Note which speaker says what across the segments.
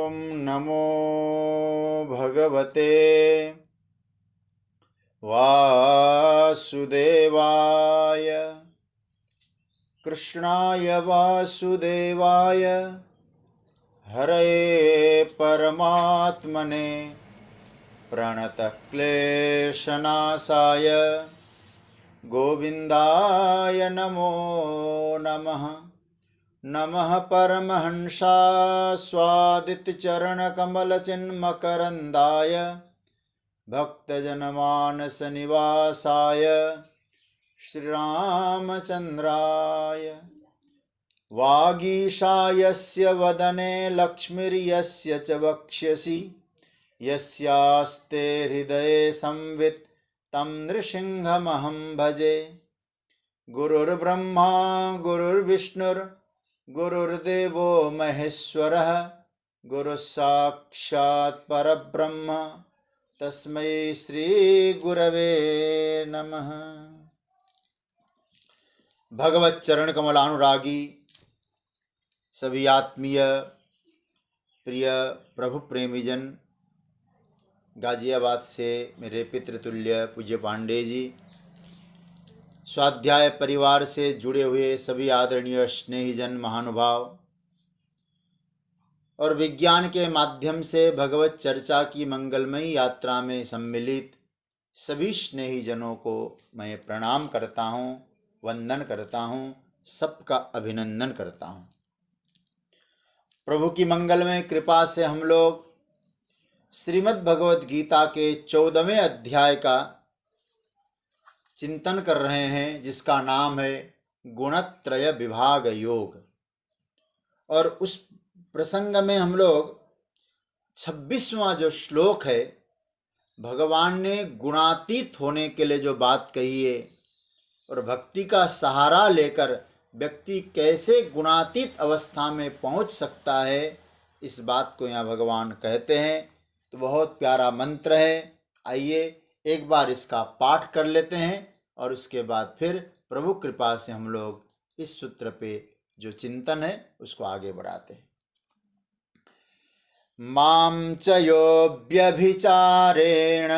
Speaker 1: नमो भगवते वासुदेवाय। कृष्णाय वासुदेवाय हरये परमात्मने प्रणतक्लेशनाशाय गोविन्दाय नमो नमः। नमः परमहंसास्वादितचरणकमलचिन्मकरन्दाय भक्तजनमानसनिवासाय श्रीरामचन्द्राय। वागीशायस्य वदने लक्ष्मीर्यस्य च वक्ष्यसि यस्यास्ते हृदये संवित् तं नृसिंहमहं भजे। गुरुर्ब्रह्मा गुरुर्विष्णुर्गुरुर्देवो महेश्वरः गुरुस्साक्षात् परब्रह्म तस्मै श्री गुरवे नमः। भगवत चरण कमलानुरागी सभी आत्मीय प्रिय प्रभु प्रेमीजन, गाजियाबाद से मेरे पितृतुल्य पूज्य पांडे जी, स्वाध्याय परिवार से जुड़े हुए सभी आदरणीय स्नेहीजन महानुभाव और विज्ञान के माध्यम से भगवत चर्चा की मंगलमयी यात्रा में सम्मिलित सभी स्नेहीजनों को मैं प्रणाम करता हूँ, वंदन करता हूँ, सबका अभिनंदन करता हूँ। प्रभु की मंगलमय कृपा से हम लोग श्रीमद् भगवत गीता के 14वें अध्याय का चिंतन कर रहे हैं, जिसका नाम है गुणत्रय विभाग योग। और उस प्रसंग में हम लोग 26वां जो श्लोक है, भगवान ने गुणातीत होने के लिए जो बात कही है और भक्ति का सहारा लेकर व्यक्ति कैसे गुणातीत अवस्था में पहुंच सकता है, इस बात को यहाँ भगवान कहते हैं। तो बहुत प्यारा मंत्र है। आइए एक बार इसका पाठ कर लेते हैं और उसके बाद फिर प्रभु कृपा से हम लोग इस सूत्र पे जो चिंतन है उसको आगे बढ़ाते हैं। मां च यो व्यभिचारेण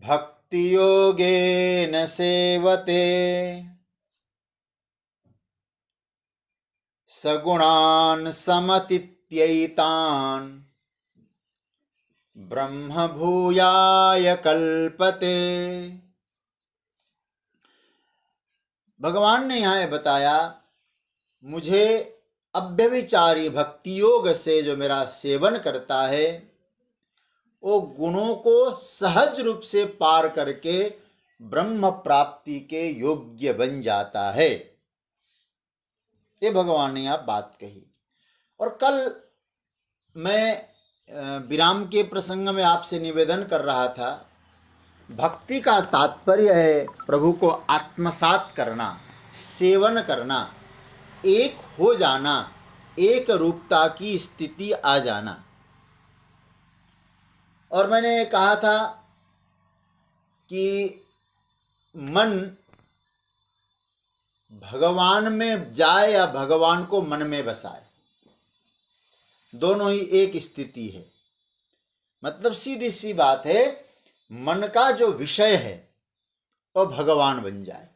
Speaker 1: भक्ति योगेन सेवते सगुणान् समतीत्यैतान् ब्रह्म भूयाय कल्पते। भगवान ने यहाँ बताया, मुझे अव्यभिचारी भक्ति योग से जो मेरा सेवन करता है वो गुणों को सहज रूप से पार करके ब्रह्म प्राप्ति के योग्य बन जाता है। ये भगवान ने यहाँ बात कही। और कल मैं विराम के प्रसंग में आपसे निवेदन कर रहा था, भक्ति का तात्पर्य है प्रभु को आत्मसात करना, सेवन करना, एक हो जाना, एक रूपता की स्थिति आ जाना। और मैंने कहा था कि मन भगवान में जाए या भगवान को मन में बसाए, दोनों ही एक स्थिति है। मतलब सीधी सी बात है, मन का जो विषय है वो भगवान बन जाए,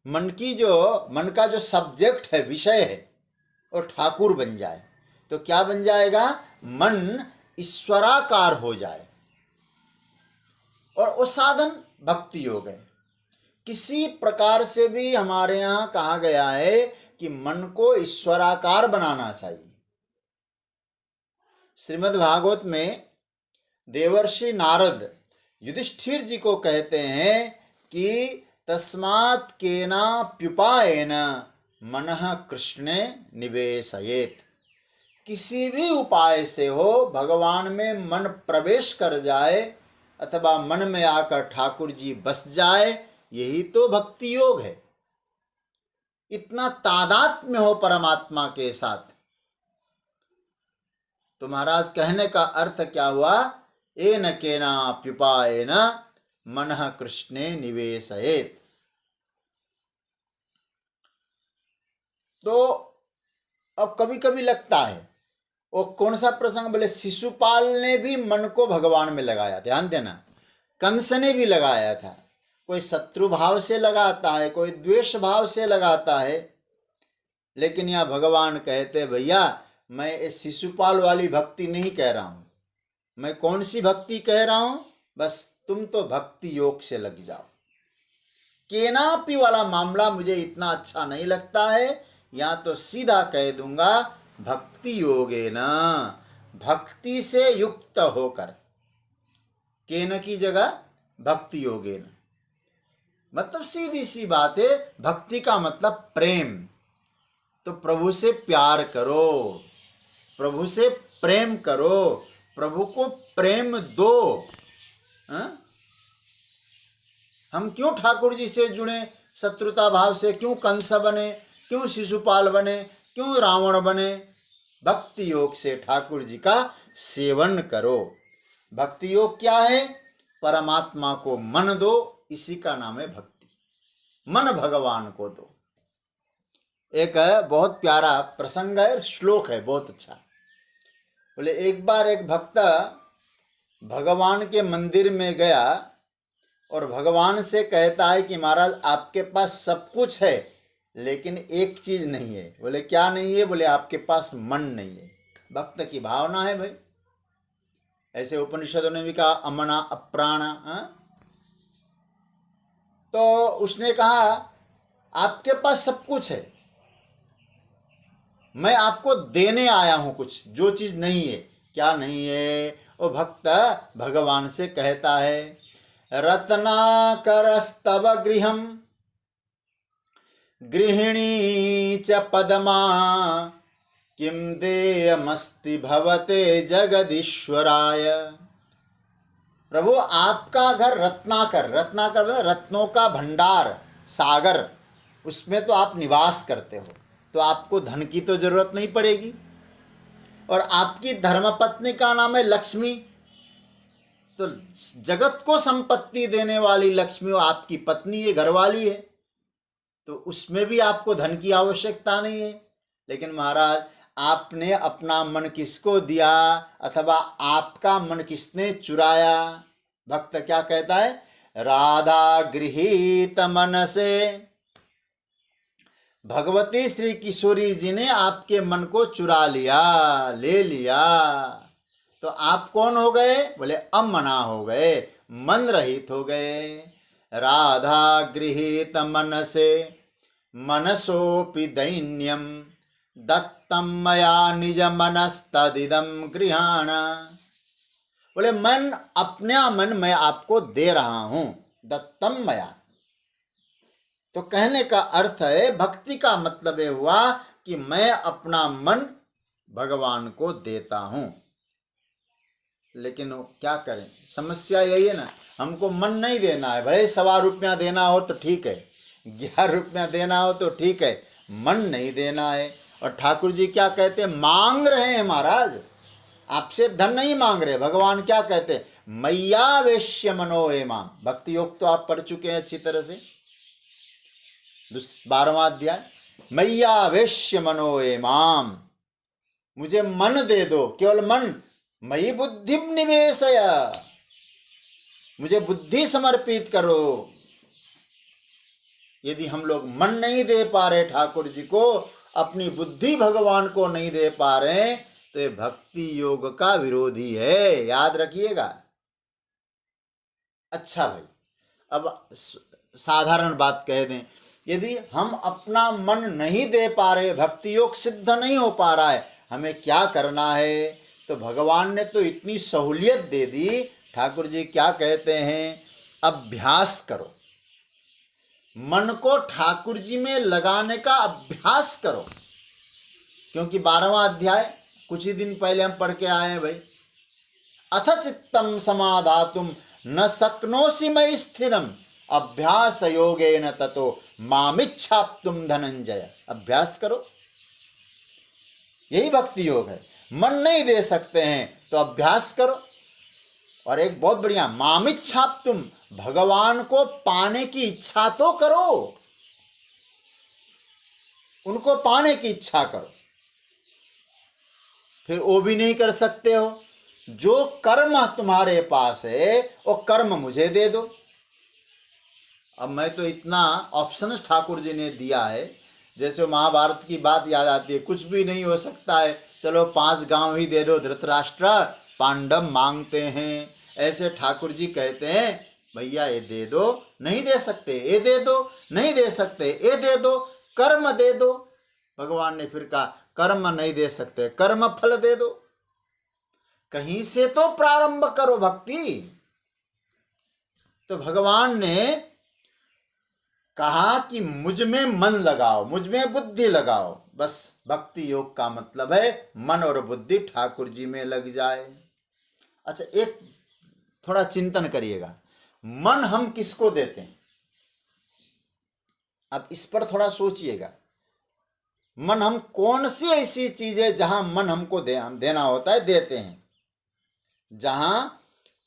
Speaker 1: मन का जो सब्जेक्ट है, विषय है, वो ठाकुर बन जाए। तो क्या बन जाएगा? मन ईश्वराकार हो जाए। और वो साधन भक्ति योग है। किसी प्रकार से भी हमारे यहाँ कहा गया है कि मन को ईश्वराकार बनाना चाहिए। श्रीमद् भागवत में देवर्षि नारद युधिष्ठिर जी को कहते हैं कि तस्मात् केनाप्युपायेन मनः कृष्णे निवेशयेत्। किसी भी उपाय से हो, भगवान में मन प्रवेश कर जाए अथवा मन में आकर ठाकुर जी बस जाए, यही तो भक्ति योग है। इतना तादात्म्य हो परमात्मा के साथ। तो महाराज कहने का अर्थ क्या हुआ? एन केनाप्युपायेन मनः कृष्णे निवेशयेत्। तो अब कभी कभी लगता है, वो कौन सा प्रसंग, बोले शिशुपाल ने भी मन को भगवान में लगाया, ध्यान देना, कंस ने भी लगाया था। कोई शत्रु भाव से लगाता है, कोई द्वेष भाव से लगाता है, लेकिन यहाँ भगवान कहते भैया मैं इस शिशुपाल वाली भक्ति नहीं कह रहा हूं, मैं कौन सी भक्ति कह रहा हूं, बस तुम तो भक्ति योग से लग जाओ। केनापी वाला मामला मुझे इतना अच्छा नहीं लगता है, या तो सीधा कह दूंगा भक्ति योगे न, भक्ति से युक्त होकर, केन की जगह भक्ति योगे न, मतलब सीधी सी बात है, भक्ति का मतलब प्रेम। तो प्रभु से प्यार करो, प्रभु से प्रेम करो, प्रभु को प्रेम दो। हम क्यों ठाकुर जी से जुड़े शत्रुता भाव से, क्यों कंस बने, क्यों शिशुपाल बने, क्यों रावण बने? भक्ति योग से ठाकुर जी का सेवन करो। भक्ति योग क्या है? परमात्मा को मन दो, इसी का नाम है भक्ति। मन भगवान को दो। एक है बहुत प्यारा प्रसंग है, श्लोक है बहुत अच्छा। बोले एक बार एक भक्त भगवान के मंदिर में गया और भगवान से कहता है कि महाराज आपके पास सब कुछ है लेकिन एक चीज नहीं है। बोले क्या नहीं है? बोले आपके पास मन नहीं है। भक्त की भावना है भाई, ऐसे उपनिषदों ने भी कहा अमना अप्राण। तो उसने कहा आपके पास सब कुछ है, मैं आपको देने आया हूं कुछ, जो चीज नहीं है। क्या नहीं है? वो भक्त भगवान से कहता है रत्नाकरस्तव गृहम गृहिणी च पदमा किम देयमस्ति भवते जगदीश्वराय। प्रभु आपका घर रत्नाकर, रत्नाकर मतलब रत्नों का भंडार, सागर, उसमें तो आप निवास करते हो, तो आपको धन की तो जरूरत नहीं पड़ेगी। और आपकी धर्मपत्नी का नाम है लक्ष्मी, तो जगत को संपत्ति देने वाली लक्ष्मी वो आपकी पत्नी है, घरवाली है, तो उसमें भी आपको धन की आवश्यकता नहीं है। लेकिन महाराज आपने अपना मन किसको दिया, अथवा आपका मन किसने चुराया? भक्त क्या कहता है? राधा गृहीत मन से, भगवती श्री किशोरी जी ने आपके मन को चुरा लिया, ले लिया। तो आप कौन हो गए? बोले अमना हो गए, मन रहित हो गए। राधा गृहीत मन से मनसोपि दैन्यम दत्तम मया निज मनस्तदिदम गृहाण। बोले मन, अपना मन मैं आपको दे रहा हूं, दत्तम मया। तो कहने का अर्थ है भक्ति का मतलब ये हुआ कि मैं अपना मन भगवान को देता हूं। लेकिन क्या करें, समस्या यही है ना, हमको मन नहीं देना है। भले 1.25 रुपया देना हो तो ठीक है, 11 रुपया देना हो तो ठीक है, मन नहीं देना है। और ठाकुर जी क्या कहते हैं? मांग रहे हैं महाराज, आपसे धन नहीं मांग रहे। भगवान क्या कहते हैं? मैयावेश्य मनो एमाम। भक्ति योग तो आप पढ़ चुके हैं अच्छी तरह से, 12वां अध्याय। मैयावेश्य मनो एमाम, मुझे मन दे दो, केवल मन। मयि बुद्धि निवेशय, मुझे बुद्धि समर्पित करो। यदि हम लोग मन नहीं दे पा रहे ठाकुर जी को, अपनी बुद्धि भगवान को नहीं दे पा रहे, तो ये भक्ति योग का विरोधी है, याद रखिएगा। अच्छा भाई, अब साधारण बात कह दें, यदि हम अपना मन नहीं दे पा रहे, भक्ति योग सिद्ध नहीं हो पा रहा है, हमें क्या करना है? तो भगवान ने तो इतनी सहूलियत दे दी। ठाकुर जी क्या कहते हैं? अभ्यास करो, मन को ठाकुर जी में लगाने का अभ्यास करो। क्योंकि 12वां अध्याय कुछ ही दिन पहले हम पढ़ के आए हैं भाई। अथ चित्तम समाधातुम न शक्नोसि मयि स्थिरम अभ्यास योगेन ततो मामिच्छाप्तुम धनंजय। अभ्यास करो, यही भक्ति योग है। मन नहीं दे सकते हैं तो अभ्यास करो। और एक बहुत बढ़िया, मामिच्छाप्तुम, भगवान को पाने की इच्छा तो करो। उनको पाने की इच्छा करो। फिर वो भी नहीं कर सकते हो, जो कर्म तुम्हारे पास है वो कर्म मुझे दे दो। अब मैं तो इतना ऑप्शन ठाकुर जी ने दिया है, जैसे महाभारत की बात याद आती है, कुछ भी नहीं हो सकता है, चलो 5 गांव ही दे दो धृतराष्ट्र, पांडव मांगते हैं। ऐसे ठाकुर जी कहते हैं भैया ये दे दो, नहीं दे सकते ये दे दो, नहीं दे सकते ये दे दो, कर्म दे दो। भगवान ने फिर कहा कर्म नहीं दे सकते, कर्म फल दे दो। कहीं से तो प्रारंभ करो भक्ति। तो भगवान ने कहा कि मुझ में मन लगाओ, मुझ में बुद्धि लगाओ। बस भक्ति योग का मतलब है मन और बुद्धि ठाकुर जी में लग जाए। अच्छा, एक थोड़ा चिंतन करिएगा, मन हम किसको देते हैं? अब इस पर थोड़ा सोचिएगा। मन हम कौन सी ऐसी चीज है जहां मन हमको हम देना होता है, देते हैं? जहां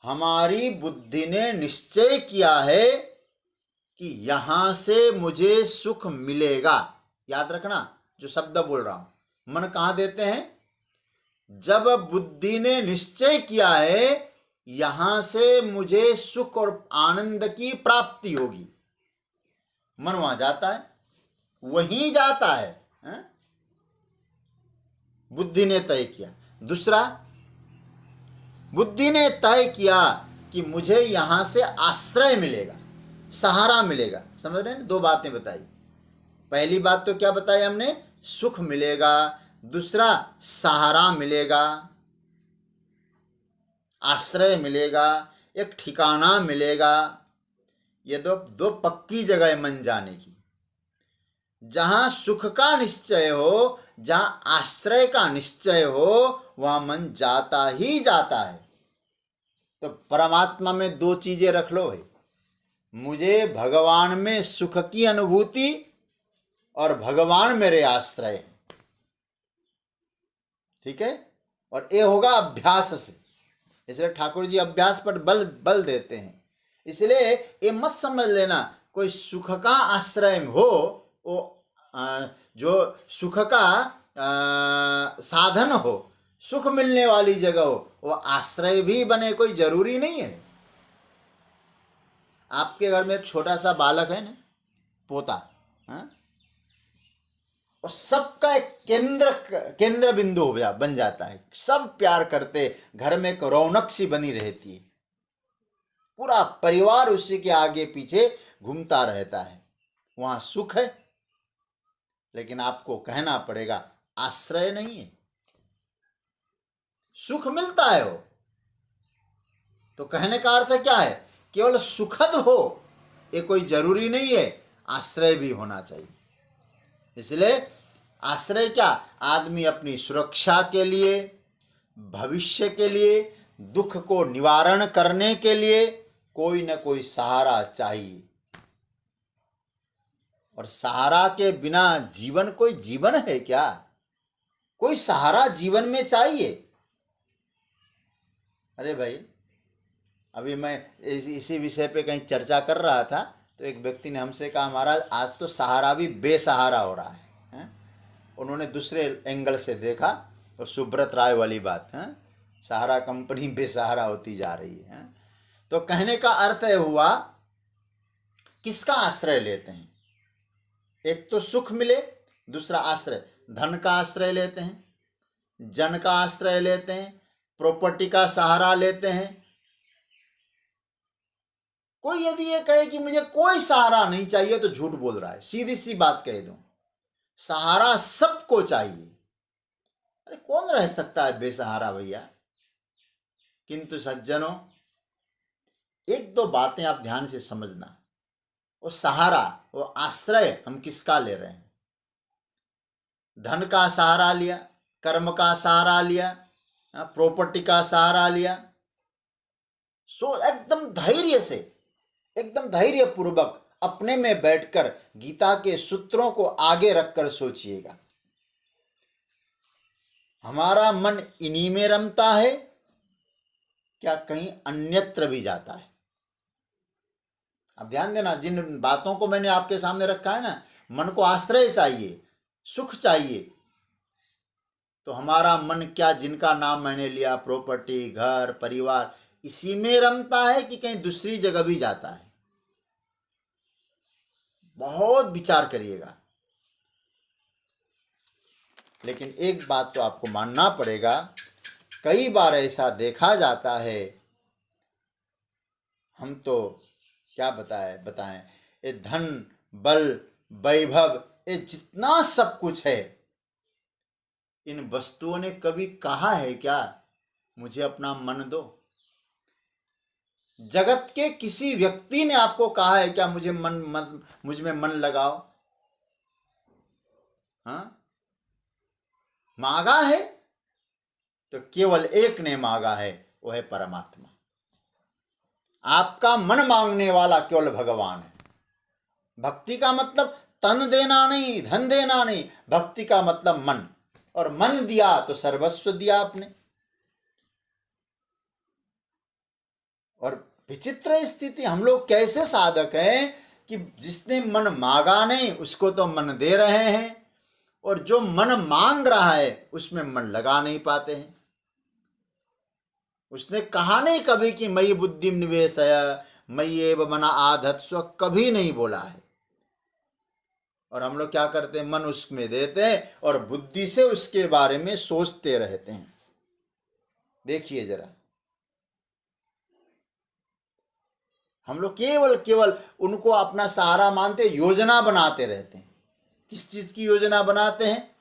Speaker 1: हमारी बुद्धि ने निश्चय किया है कि यहां से मुझे सुख मिलेगा। याद रखना जो शब्द बोल रहा हूं, मन कहां देते हैं? जब बुद्धि ने निश्चय किया है यहां से मुझे सुख और आनंद की प्राप्ति होगी, मन वहां जाता है, वहीं जाता है, बुद्धि ने तय किया। दूसरा, बुद्धि ने तय किया कि मुझे यहां से आश्रय मिलेगा, सहारा मिलेगा। समझ रहे हैं? 2 बातें बताई। पहली बात तो क्या बताई हमने? सुख मिलेगा। दूसरा, सहारा मिलेगा, आश्रय मिलेगा, एक ठिकाना मिलेगा। ये दो पक्की जगह है मन जाने की। जहां सुख का निश्चय हो, जहां आश्रय का निश्चय हो, वहां मन जाता ही जाता है। तो परमात्मा में 2 चीजें रख लो भाई, मुझे भगवान में सुख की अनुभूति और भगवान मेरे आश्रय है। ठीक है? और ये होगा अभ्यास से। इसलिए ठाकुर जी अभ्यास पर बल देते हैं। इसलिए ये मत समझ लेना कोई सुख का आश्रय हो, वो जो सुख का साधन हो, सुख मिलने वाली जगह हो, वो आश्रय भी बने, कोई जरूरी नहीं है। आपके घर में एक छोटा सा बालक है ना, पोता, और सबका एक केंद्र बिंदु हो गया, बन जाता है। सब प्यार करते, घर में एक रौनक सी बनी रहती है, पूरा परिवार उसी के आगे पीछे घूमता रहता है। वहां सुख है, लेकिन आपको कहना पड़ेगा आश्रय नहीं है। सुख मिलता है वो तो कहने का अर्थ क्या है? केवल सुखद हो ये कोई जरूरी नहीं है, आश्रय भी होना चाहिए। इसलिए आश्रय क्या? आदमी अपनी सुरक्षा के लिए, भविष्य के लिए, दुख को निवारण करने के लिए कोई न कोई सहारा चाहिए। और सहारा के बिना जीवन कोई जीवन है क्या? कोई सहारा जीवन में चाहिए। अरे भाई, अभी मैं इसी विषय पे कहीं चर्चा कर रहा था तो एक व्यक्ति ने हमसे कहा महाराज आज तो सहारा भी बेसहारा हो रहा है? उन्होंने दूसरे एंगल से देखा तो सुब्रत राय वाली बात है, सहारा कंपनी बेसहारा होती जा रही है। तो कहने का अर्थ है हुआ किसका आश्रय लेते हैं? एक तो सुख मिले, दूसरा आश्रय, धन का आश्रय लेते हैं, जन का आश्रय लेते हैं, प्रॉपर्टी का सहारा लेते हैं। कोई यदि ये कहे कि मुझे कोई सहारा नहीं चाहिए तो झूठ बोल रहा है। सीधी सी बात कह दूं, सहारा सबको चाहिए। अरे कौन रह सकता है बेसहारा भैया? किंतु सज्जनों, 1-2 बातें आप ध्यान से समझना। वो सहारा, वो आश्रय हम किसका ले रहे हैं? धन का सहारा लिया, कर्म का सहारा लिया, प्रॉपर्टी का सहारा लिया। सो एकदम धैर्य से, एकदम धैर्य पूर्वक अपने में बैठकर गीता के सूत्रों को आगे रखकर सोचिएगा, हमारा मन इन्हीं में रमता है क्या कहीं अन्यत्र भी जाता है? अब ध्यान देना, जिन बातों को मैंने आपके सामने रखा है ना, मन को आश्रय चाहिए, सुख चाहिए तो हमारा मन क्या, जिनका नाम मैंने लिया, प्रॉपर्टी, घर, परिवार, इसी में रमता है कि कहीं दूसरी जगह भी जाता है? बहुत विचार करिएगा। लेकिन एक बात तो आपको मानना पड़ेगा, कई बार ऐसा देखा जाता है, हम तो क्या बताएं, ये धन, बल, वैभव, ये जितना सब कुछ है, इन वस्तुओं ने कभी कहा है क्या मुझे अपना मन दो? जगत के किसी व्यक्ति ने आपको कहा है क्या मुझ में मन लगाओ? हाँ, मांगा है तो केवल एक ने मांगा है, वो है परमात्मा। आपका मन मांगने वाला केवल भगवान है। भक्ति का मतलब तन देना नहीं, धन देना नहीं, भक्ति का मतलब मन, और मन दिया तो सर्वस्व दिया आपने। और विचित्र स्थिति, हम लोग कैसे साधक हैं कि जिसने मन मांगा नहीं उसको तो मन दे रहे हैं, और जो मन मांग रहा है उसमें मन लगा नहीं पाते हैं। उसने कहा नहीं कभी कि मयि बुद्धिम निवेशय मयि एव मन आधत्स्व, कभी नहीं बोला है। और हम लोग क्या करते हैं, मन उसमें देते हैं और बुद्धि से उसके बारे में सोचते रहते हैं। देखिए जरा, हम लोग केवल उनको अपना सहारा मानते, योजना बनाते रहते हैं। किस चीज की योजना बनाते हैं?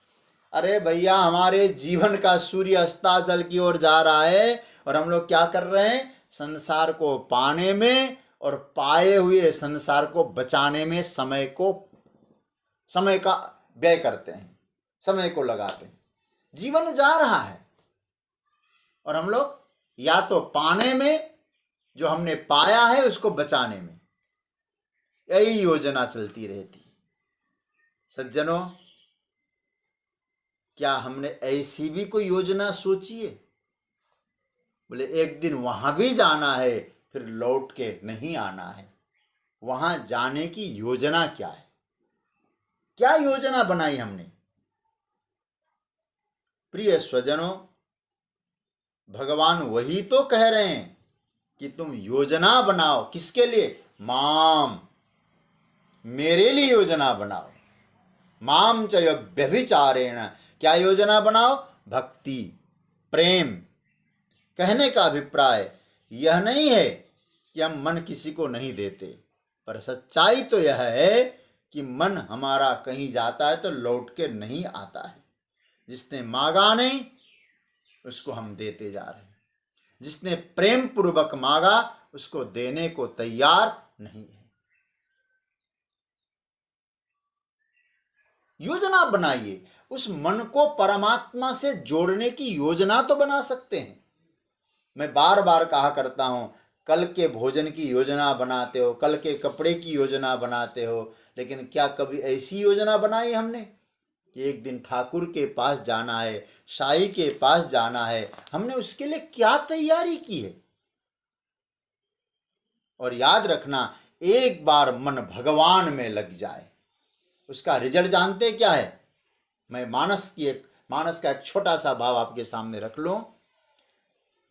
Speaker 1: अरे भैया, हमारे जीवन का सूर्य अस्ताचल की ओर जा रहा है और हम लोग क्या कर रहे हैं, संसार को पाने में और पाए हुए संसार को बचाने में समय का व्यय करते हैं, समय को लगाते हैं। जीवन जा रहा है और हम लोग या तो पाने में, जो हमने पाया है उसको बचाने में, यही योजना चलती रहती है। सज्जनों, क्या हमने ऐसी भी कोई योजना सोची है? बोले एक दिन वहां भी जाना है, फिर लौट के नहीं आना है। वहां जाने की योजना क्या है? क्या योजना बनाई हमने? प्रिय स्वजनों, भगवान वही तो कह रहे हैं कि तुम योजना बनाओ। किसके लिए? माम, मेरे लिए योजना बनाओ। माम च व्यभिचारेण, क्या योजना बनाओ? भक्ति, प्रेम। कहने का अभिप्राय यह नहीं है कि हम मन किसी को नहीं देते, पर सच्चाई तो यह है कि मन हमारा कहीं जाता है तो लौट के नहीं आता है। जिसने मांगा नहीं उसको हम देते जा रहे हैं, जिसने प्रेम पूर्वक मांगा उसको देने को तैयार नहीं है। योजना बनाइए, उस मन को परमात्मा से जोड़ने की योजना तो बना सकते हैं। मैं बार बार कहा करता हूं, कल के भोजन की योजना बनाते हो, कल के कपड़े की योजना बनाते हो, लेकिन क्या कभी ऐसी योजना बनाई हमने कि एक दिन ठाकुर के पास जाना है, शाही के पास जाना है? हमने उसके लिए क्या तैयारी की है? और याद रखना, एक बार मन भगवान में लग जाए, उसका रिजल्ट जानते क्या है? मैं मानस का एक छोटा सा भाव आपके सामने रख लूं।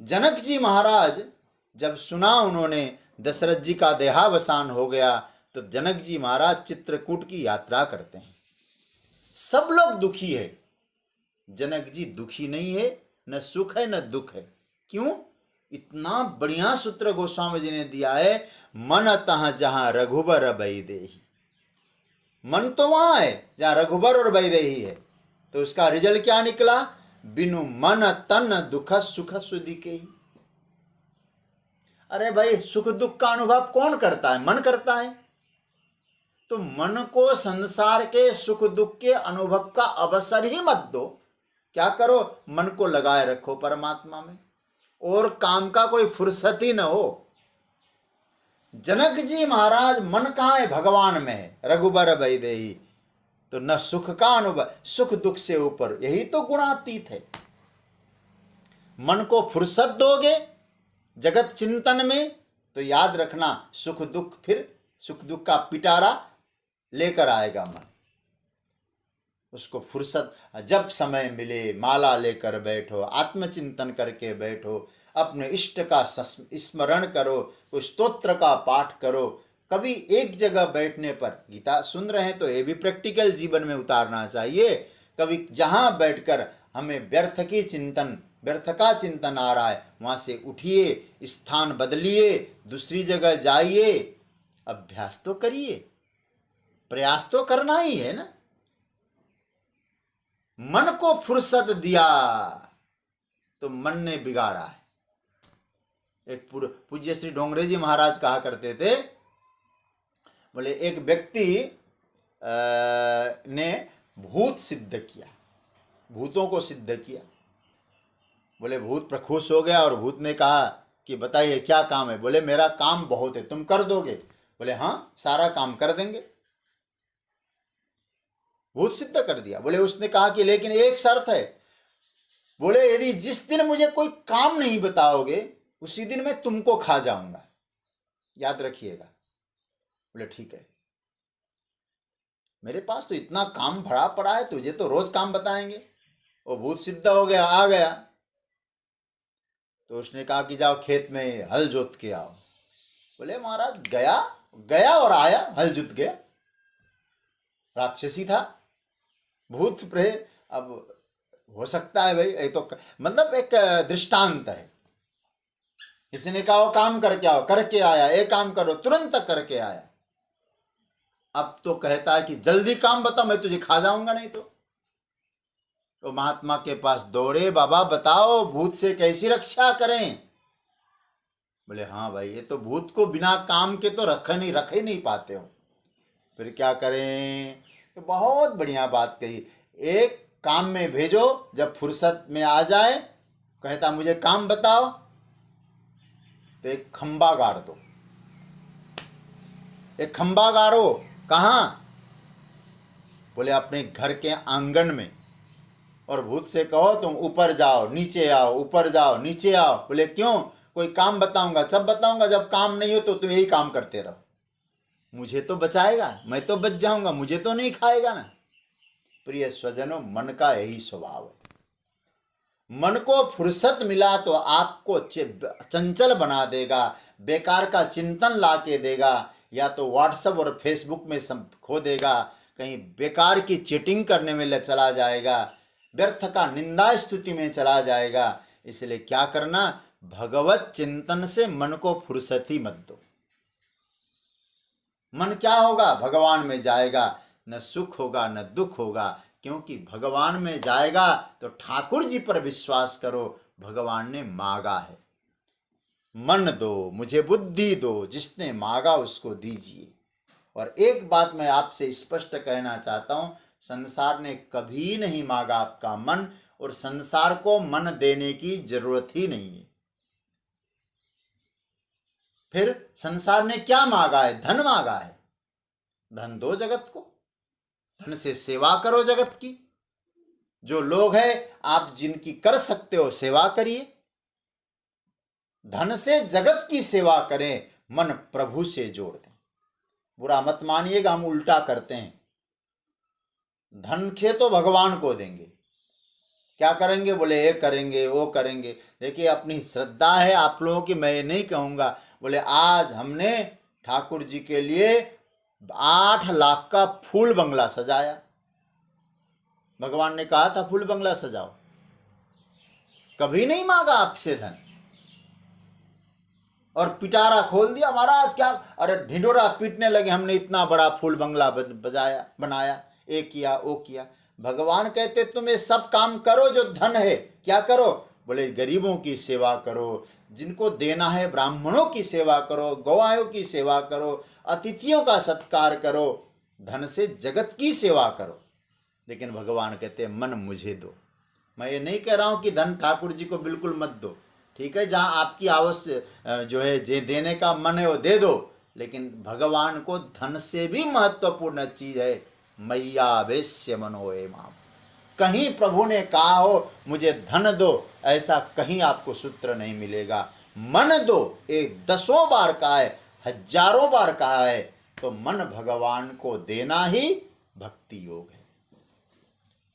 Speaker 1: जनक जी महाराज जब सुना उन्होंने दशरथ जी का देहावसान हो गया, तो जनक जी महाराज चित्रकूट की यात्रा करते हैं। सब लोग दुखी है, जनक जी दुखी नहीं है, न सुख है न दुख है। क्यों? इतना बढ़िया सूत्र गोस्वामी जी ने दिया है, मन तह जहां रघुबर बैदेही। मन तो वहां है जहां रघुबर और बैदेही है, तो उसका रिजल्ट क्या निकला? बिनु मन तन दुख सुख सुधि के ही। अरे भाई, सुख दुख का अनुभव कौन करता है? मन करता है। तो मन को संसार के सुख दुख के अनुभव का अवसर ही मत दो। क्या करो? मन को लगाए रखो परमात्मा में, और काम का कोई फुर्सत ही न हो। जनक जी महाराज मन कहाँ है? भगवान में है, रघुबर बैदेही। तो न सुख का अनुभव, सुख दुख से ऊपर, यही तो गुणातीत है। मन को फुर्सत दोगे जगत चिंतन में, तो याद रखना सुख दुख, फिर सुख दुख का पिटारा लेकर आएगा मन। उसको फुर्सत, जब समय मिले माला लेकर बैठो, आत्मचिंतन करके बैठो, अपने इष्ट का स्मरण करो, कोई स्तोत्र का पाठ करो। कभी एक जगह बैठने पर, गीता सुन रहे हैं तो ये भी प्रैक्टिकल जीवन में उतारना चाहिए। कभी जहाँ बैठकर हमें व्यर्थ का चिंतन आ रहा है, वहाँ से उठिए, स्थान बदलिए, दूसरी जगह जाइए, अभ्यास तो करिए, प्रयास तो करना ही है ना। मन को फुर्सत दिया तो मन ने बिगाड़ा है। एक पूज्य श्री डोंगरे जी महाराज कहा करते थे, बोले एक व्यक्ति ने भूत सिद्ध किया, भूतों को सिद्ध किया। बोले भूत प्रखुश हो गया और भूत ने कहा कि बताइए क्या काम है। बोले मेरा काम बहुत है, तुम कर दोगे? बोले हाँ, सारा काम कर देंगे। भूत सिद्ध कर दिया। बोले उसने कहा कि लेकिन एक शर्त है। बोले यदि जिस दिन मुझे कोई काम नहीं बताओगे उसी दिन मैं तुमको खा जाऊंगा, याद रखिएगा। बोले ठीक है, मेरे पास तो इतना काम भरा पड़ा है, तुझे तो रोज काम बताएंगे। वो भूत सिद्ध हो गया, आ गया। तो उसने कहा कि जाओ खेत में हल जोत के आओ। बोले महाराज गया और आया, हल जुत गया। राक्षसी था, भूत प्रेत। अब हो सकता है भाई, ये तो मतलब एक दृष्टांत है। किसी ने कहा वो काम करके आओ, करके आया, एक काम करो, तुरंत करके आया। अब तो कहता है कि जल्दी काम बता, मैं तुझे खा जाऊंगा नहीं तो महात्मा के पास दौड़े, बाबा बताओ भूत से कैसी रक्षा करें। बोले हाँ भाई, ये तो भूत को बिना काम के तो रख ही नहीं पाते हो, फिर क्या करें? तो बहुत बढ़िया बात कही। एक काम में भेजो, जब फुर्सत में आ जाए, कहता मुझे काम बताओ, तो एक खंबा गाड़ दो। एक खंबा गाड़ो, कहाँ? बोले अपने घर के आंगन में। और भूत से कहो तुम ऊपर जाओ नीचे आओ, ऊपर जाओ नीचे आओ। बोले क्यों? कोई काम बताऊंगा, सब बताऊंगा, जब काम नहीं हो तो तुम यही काम करते रहो। मुझे तो बचाएगा, मैं तो बच जाऊंगा, मुझे तो नहीं खाएगा ना। प्रिय स्वजनों, मन का यही स्वभाव है। मन को फुर्सत मिला तो आपको चंचल बना देगा, बेकार का चिंतन ला के देगा, या तो व्हाट्सएप और फेसबुक में खो देगा, कहीं बेकार की चीटिंग करने में चला जाएगा, व्यर्थ का निंदा स्तुति में चला जाएगा। इसलिए क्या करना? भगवत चिंतन से मन को फुर्सत ही मत दो। मन क्या होगा? भगवान में जाएगा, न सुख होगा न दुख होगा, क्योंकि भगवान में जाएगा तो ठाकुर जी पर विश्वास करो, भगवान ने मांगा है। मन दो, मुझे बुद्धि दो, जिसने मांगा उसको दीजिए। और एक बात मैं आपसे स्पष्ट कहना चाहता हूं, संसार ने कभी नहीं मांगा आपका मन, और संसार को मन देने की जरूरत ही नहीं है। फिर संसार ने क्या मांगा है? धन मांगा है। धन दो जगत को, धन से सेवा करो जगत की। जो लोग हैं आप जिनकी कर सकते हो सेवा करिए। धन से जगत की सेवा करें, मन प्रभु से जोड़ दें। बुरा मत मानिएगा, हम उल्टा करते हैं। धन खे तो भगवान को देंगे, क्या करेंगे? बोले ये करेंगे वो करेंगे। देखिए अपनी श्रद्धा है आप लोगों की, मैं ये नहीं कहूँगा। बोले आज हमने ठाकुर जी के लिए 8 लाख का फूल बंगला सजाया। भगवान ने कहा था फूल बंगला सजाओ, कभी नहीं मांगा आपसे धन। और पिटारा खोल दिया, महाराज क्या, अरे ढिंडोरा पीटने लगे, हमने इतना बड़ा फूल बंगला बनाया, ये किया वो किया। भगवान कहते तुम ये सब काम करो जो धन है, क्या करो? बोले गरीबों की सेवा करो, जिनको देना है ब्राह्मणों की सेवा करो, गौआयों की सेवा करो, अतिथियों का सत्कार करो, धन से जगत की सेवा करो। लेकिन भगवान कहते मन मुझे दो। मैं ये नहीं कह रहा हूँ कि धन ठाकुर जी को बिल्कुल मत दो, ठीक है, जहाँ आपकी आवश्यक जो है देने का मन है वो दे दो, लेकिन भगवान को धन से भी महत्वपूर्ण चीज है मैया वेश्य मनोए माम। कहीं प्रभु ने कहा हो मुझे धन दो, ऐसा कहीं आपको सूत्र नहीं मिलेगा। मन दो एक 10 बार कहा है, हजारों बार कहा है, तो मन भगवान को देना ही भक्ति योग है।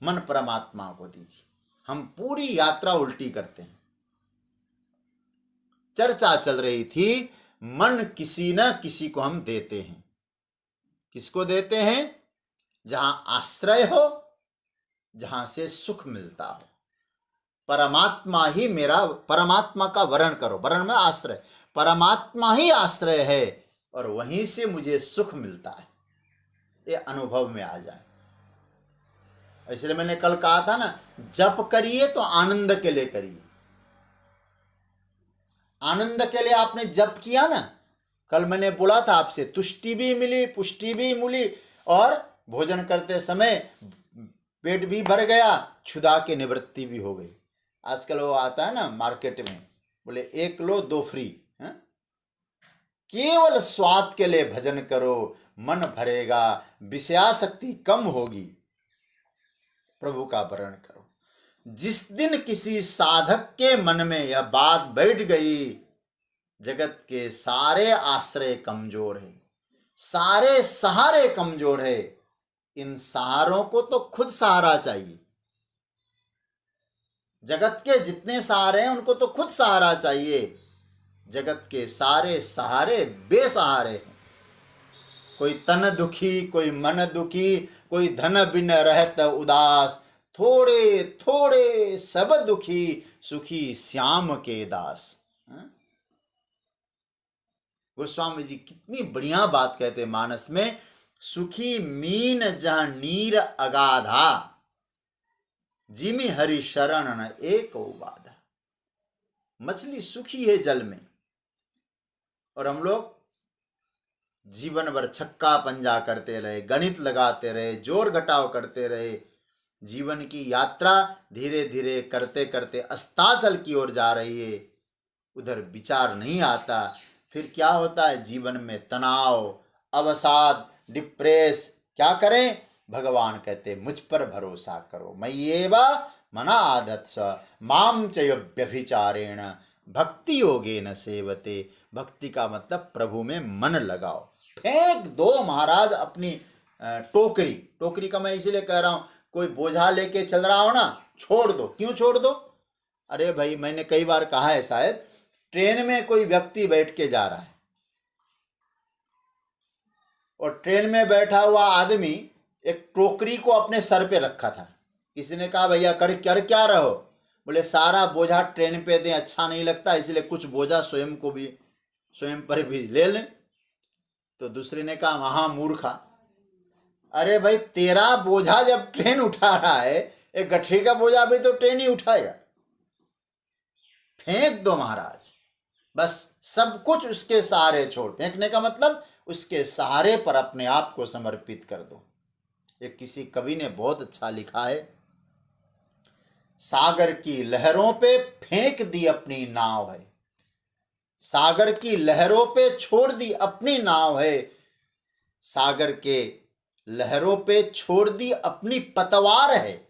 Speaker 1: मन परमात्मा को दीजिए। हम पूरी यात्रा उल्टी करते हैं। चर्चा चल रही थी, मन किसी न किसी को हम देते हैं। किसको देते हैं? जहां आश्रय हो, जहां से सुख मिलता हो। परमात्मा ही मेरा, परमात्मा का वर्ण करो, वर्ण में आश्रय, परमात्मा ही आश्रय है और वहीं से मुझे सुख मिलता है, ये अनुभव में आ जाए। इसलिए मैंने कल कहा था ना, जप करिए तो आनंद के लिए करिए। आनंद के लिए आपने जप किया ना, कल मैंने बोला था आपसे, तुष्टि भी मिली, पुष्टि भी मिली और भोजन करते समय पेट भी भर गया, क्षुधा की निवृत्ति भी हो गई। आजकल वो आता है ना मार्केट में, बोले 1 लो 2 फ्री। केवल स्वाद के लिए भजन करो, मन भरेगा, विषयासक्ति कम होगी, प्रभु का वर्ण करो। जिस दिन किसी साधक के मन में यह बात बैठ गई, जगत के सारे आश्रय कमजोर है, सारे सहारे कमजोर है, इन सहारों को तो खुद सहारा चाहिए। जगत के जितने सहारे हैं उनको तो खुद सहारा चाहिए। जगत के सारे सहारे बेसहारे हैं। कोई तन दुखी, कोई मन दुखी, कोई धन बिन रहत उदास, थोड़े थोड़े सब दुखी, सुखी श्याम के दास। गोस्वामी जी कितनी बढ़िया बात कहते मानस में, सुखी मीन जहां नीर अगाधा, जिमि हरि शरण न एक बाधा। मछली सुखी है जल में और हम लोग जीवन भर छक्का पंजा करते रहे, गणित लगाते रहे, जोर घटाव करते रहे। जीवन की यात्रा धीरे धीरे करते करते अस्ताचल की ओर जा रही है, उधर विचार नहीं आता। फिर क्या होता है? जीवन में तनाव, अवसाद, डिप्रेस। क्या करें? भगवान कहते मुझ पर भरोसा करो, मय्येवा मना आधत्स माम च व्यभिचारेण भक्ति योगेन सेवते। भक्ति का मतलब प्रभु में मन लगाओ। फेंक दो महाराज अपनी टोकरी। टोकरी का मैं इसीलिए कह रहा हूं, कोई बोझा लेके चल रहा हो ना, छोड़ दो। क्यों छोड़ दो? अरे भाई, मैंने कई बार कहा है, शायद ट्रेन में कोई व्यक्ति बैठ के जा रहा है और ट्रेन में बैठा हुआ आदमी एक टोकरी को अपने सर पे रखा था। किसी ने कहा भैया कर क्या रहो? बोले सारा बोझा ट्रेन पे दें, अच्छा नहीं लगता, इसलिए कुछ बोझा स्वयं पर भी ले लें। तो दूसरे ने कहा महा मूर्खा, अरे भाई तेरा बोझा जब ट्रेन उठा रहा है, एक गठरी का बोझा भी तो ट्रेन ही उठाएगा। फेंक दो महाराज, बस सब कुछ उसके सहारे छोड़। फेंकने का मतलब उसके सहारे पर अपने आप को समर्पित कर दो। एक किसी कवि ने बहुत अच्छा लिखा है, सागर की लहरों पे फेंक दी अपनी नाव है, सागर की लहरों पे छोड़ दी अपनी नाव है, सागर के लहरों पे छोड़ दी अपनी पतवार है।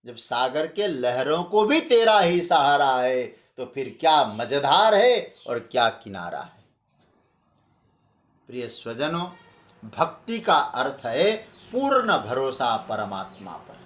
Speaker 1: जब सागर के लहरों को भी तेरा ही सहारा है, तो फिर क्या मजेदार है और क्या किनारा है। प्रिय स्वजनों, भक्ति का अर्थ है पूर्ण भरोसा परमात्मा पर।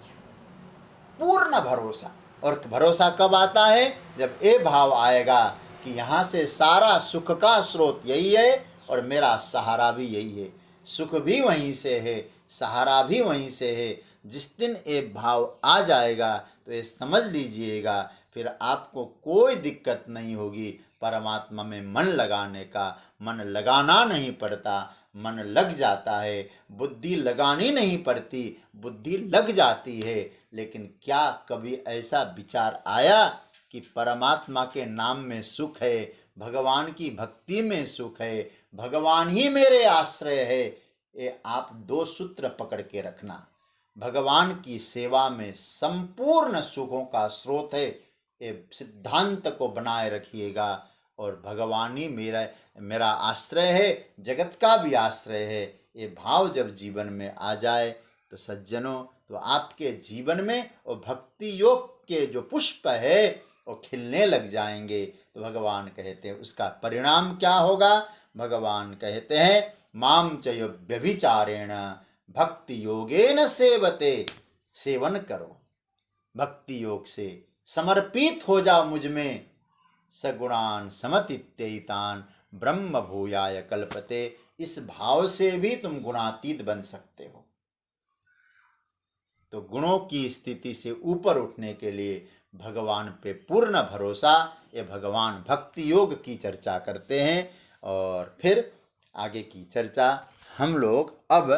Speaker 1: पूर्ण भरोसा। और भरोसा कब आता है? जब ये भाव आएगा कि यहाँ से सारा सुख का स्रोत यही है और मेरा सहारा भी यही है, सुख भी वहीं से है, सहारा भी वहीं से है। जिस दिन ये भाव आ जाएगा तो ये समझ लीजिएगा, फिर आपको कोई दिक्कत नहीं होगी परमात्मा में मन लगाने का। मन लगाना नहीं पड़ता, मन लग जाता है। बुद्धि लगानी नहीं पड़ती, बुद्धि लग जाती है। लेकिन क्या कभी ऐसा विचार आया कि परमात्मा के नाम में सुख है, भगवान की भक्ति में सुख है, भगवान ही मेरे आश्रय है? ये आप 2 सूत्र पकड़ के रखना। भगवान की सेवा में संपूर्ण सुखों का स्रोत है, ये सिद्धांत को बनाए रखिएगा। और भगवान ही मेरा आश्रय है, जगत का भी आश्रय है। ये भाव जब जीवन में आ जाए तो सज्जनों, तो आपके जीवन में वो भक्ति योग के जो पुष्प है वो खिलने लग जाएंगे। तो भगवान कहते हैं उसका परिणाम क्या होगा? भगवान कहते हैं माम च व्यभिचारेण भक्ति योगेन सेवते। सेवन करो, भक्ति योग से समर्पित हो जाओ मुझ में, सगुणान समतीत्यैतान ब्रह्म भूयाय कल्पते। इस भाव से भी तुम गुणातीत बन सकते हो। तो गुणों की स्थिति से ऊपर उठने के लिए भगवान पे पूर्ण भरोसा, ये भगवान भक्ति योग की चर्चा करते हैं। और फिर आगे की चर्चा हम लोग अब